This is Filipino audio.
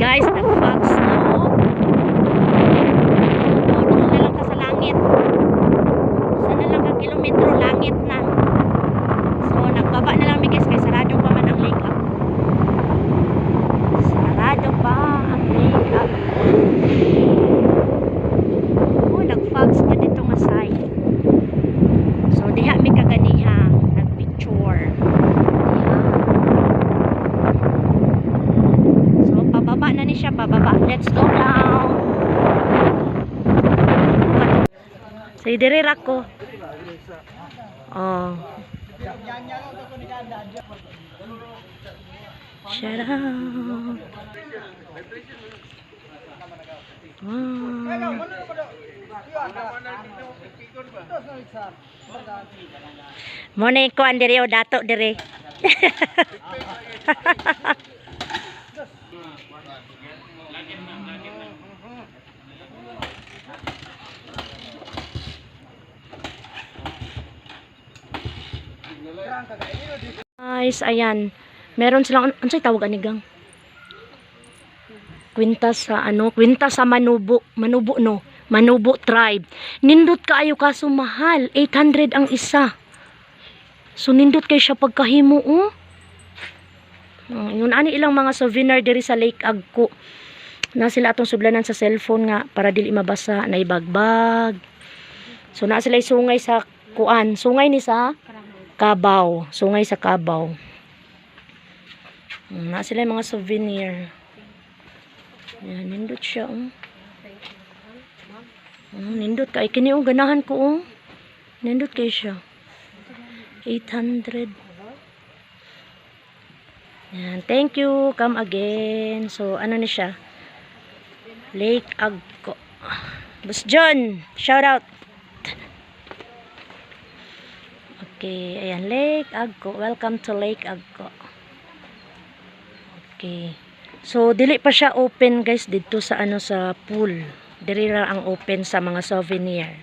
Guys, nag-fogs na oh. Doon na lang ka sa langit. Sana lang ka kilometro langit na. So nagbaba na lang mi guys, kay sarado pa man ang lake up. Sarado pa ang lake up. Oh, nag-fogs na dito nga side. So diha mi kaganiha nag-picture. Pababa na ni siya, pababa. Let's go now. So, idirirak ko. Oh. Shout out. Wow. Muna ko ang diri o dato diri. Guys, ayan. Meron silang ano tawag anigang? Kwintas sa kwintas sa Manubo no. Manubo tribe. Nindot kaayo kaso mahal, 800 ang isa. So nindot kay siya pagkahimo oh. Yun ani ilang mga souvenir diri sa Lake Agco. Na sila atong sublanan sa cellphone nga para dili mabasa na ibagbag. So na sila sungay sa kuan, sungay ni sa Kabaw, sungay sa Kabaw. Na sila mga souvenir. Yan, nindot siya oh. Nindot kay kini oh ganahan ko oh. Nindot kay siya. 800. Yan, thank you. Come again. So ano ni siya? Lake Agco. Boss John, shout out. Okay, ayan, Lake Agco. Welcome to Lake Agco. Okay. So, dili pa siya open guys dito sa sa pool. Dili ra ang open sa mga souvenir.